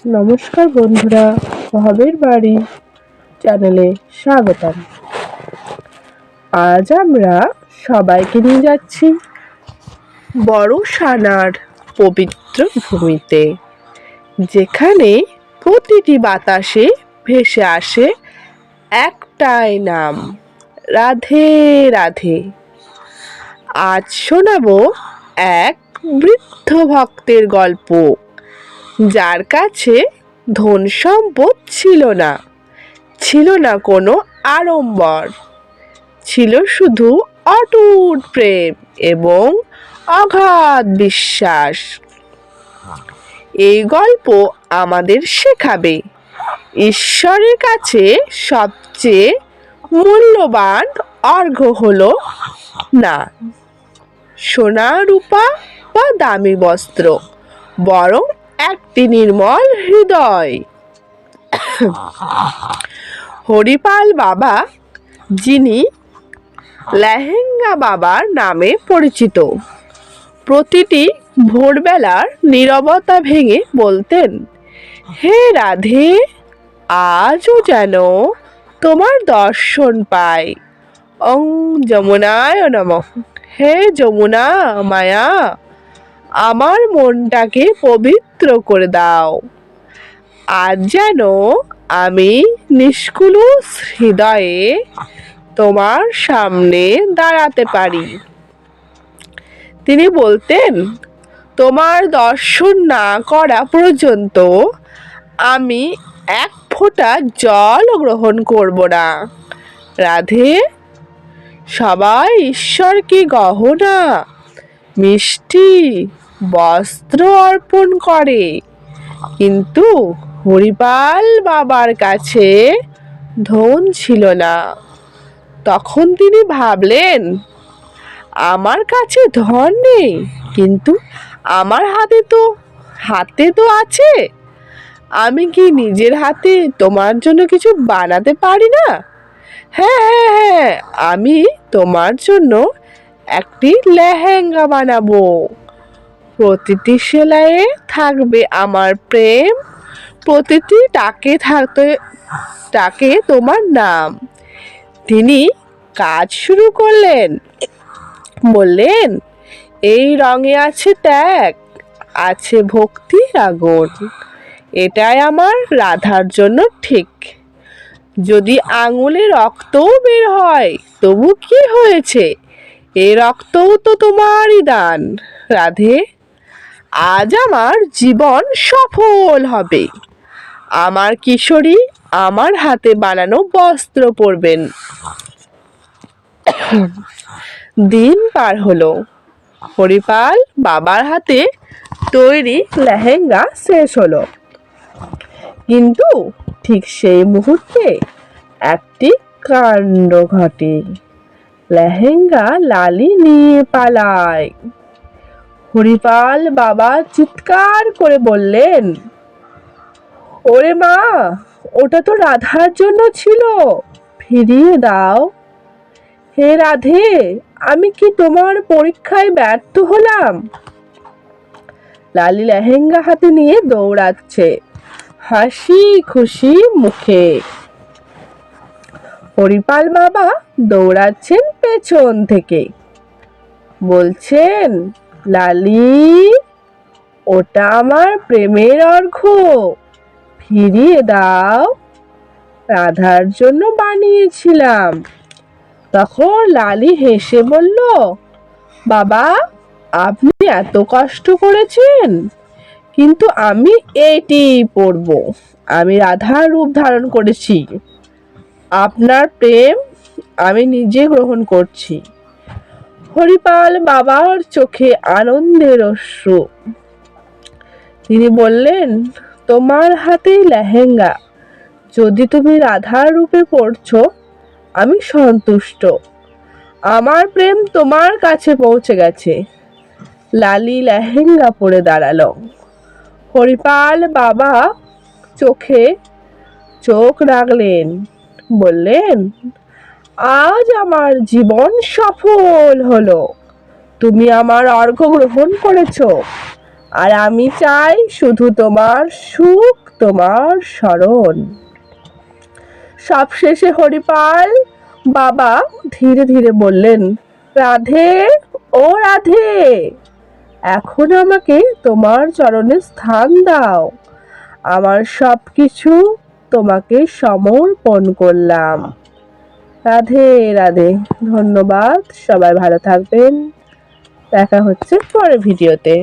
নমস্কার বন্ধুরা, সোহাবের বাড়ি চ্যানেলে স্বাগতম। আজ আমরা সবাইকে নিয়ে যাচ্ছি বড়সানার পবিত্র ভূমিতে, যেখানে প্রতিটি বাতাসে ভেসে আসে একটাই নাম, রাধে রাধে। আজ শোনাবো এক বৃদ্ধ ভক্তের গল্প, যার কাছে ধন সম্পদ ছিল না কোনো আড়ম্বর, ছিল শুধু অটুট প্রেম এবং অগাধ বিশ্বাস। এই গল্প আমাদের শেখাবে ঈশ্বরের কাছে সবচেয়ে মূল্যবান অর্ঘ্য হলো না সোনা রূপা বা দামি বস্ত্র, বরং একটি নির্মল হৃদয়। হরিপাল বাবা, যিনি লেহেঙ্গা বাবার নামে পরিচিত, প্রতিটি ভোরবেলার নীরবতা ভেঙে বলতেন, হে রাধে, আজও যেন তোমার দর্শন পাই। ওং যমুনায় নমঃ। হে যমুনা মায়া, আমার মনটাকে পবিত্র করে দাও। আজ যেন আমি নিষ্কুলুষ হৃদয়ে তোমার সামনে দাঁড়াতে পারি। তিনি বলতেন, তোমার দর্শন না করা পর্যন্ত আমি এক ফোঁটা জল গ্রহণ করব না। রাধে, সবাই ঈশ্বরকে গহনা, মিষ্টি, বস্ত্র অর্পণ করে, কিন্তু হরিপাল বাবার কাছে ধন ছিল না। তখন তিনি ভাবলেন, আমার কাছে ধন নেই, কিন্তু আমার হাতে তো আছে। আমি কি নিজের হাতে তোমার জন্য কিছু বানাতে পারি না? হ্যাঁ, আমি তোমার জন্য একটি লেহেঙ্গা বানাবো। প্রতিটি সেলাইয়ে থাকবে আমার প্রেম, প্রতিটি টাকে তোমার নাম। তিনি কাজ শুরু করলেন। বললেন, এই রঙে আছে ত্যাগ, আছে ভক্তির আগুন। এটাই আমার রাধার জন্য ঠিক। যদি আঙুলে রক্তও বের হয়, তবু কি হয়েছে? এই রক্তও তো তোমারই দান। রাধে, আজ আমার জীবন সফল হবে। আমার কিশোরী আমার হাতে বানানো বস্ত্র পরবেন। দিন পার হলো। হরিপাল বাবার হাতে তৈরি লেহেঙ্গা শেষ হলো, কিন্তু ঠিক সেই মুহূর্তে একটি কাণ্ড ঘটে। লেহেঙ্গা লালি নিয়ে পালায়। হরিপাল বাবা চিৎকার করে বললেন, ওরে মা, ওটা তো রাধার জন্য ছিল, ফিরিয়ে দাও। হে রাধে, আমি কি তোমার পরীক্ষায় ব্যর্থ হলাম? লালি লেহেঙ্গা হাতে নিয়ে দৌড়াচ্ছে, হাসি খুশি মুখে। হরিপাল বাবা দৌড়াচ্ছেন পেছন থেকে, বলছেন, লালি, ওটা আমার প্রেমের অর্ঘ্য, ফিরিয়ে দাও, রাধার জন্য বানিয়েছিলাম। তখন লালি হেসে বলল, বাবা, আপনি এত কষ্ট করেছেন, কিন্তু আমি এটি পরব। আমি রাধার রূপ ধারণ করেছি। আপনার প্রেম আমি নিজে গ্রহণ করছি। হরিপাল বাবার চোখে আনন্দের অশ্রু। তিনি বললেন, তোমার হাতে লেহেঙ্গা, যদি তুমি রাধার রূপে পরছো, আমি সন্তুষ্ট। আমার প্রেম তোমার কাছে পৌঁছে গেছে। লালি লেহেঙ্গা পরে দাঁড়ালো। হরিপাল বাবা চোখে চোখ রাখলেন, বললেন, আজ আমার জীবন সফল হলো। তুমি আমার অর্ঘ্য গ্রহণ করেছো। আর আমি চাই শুধু তোমার সুখ, তোমার স্মরণ। সবশেষে হরিপাল বাবা ধীরে ধীরে বললেন, রাধে, ও রাধে, এখন আমাকে তোমার চরণে স্থান দাও। আমার সবকিছু তোমাকে সমর্পণ করলাম। রাধে রাধে। ধন্যবাদ, সবাই ভালো থাকবেন। দেখা হচ্ছে পরের ভিডিওতে।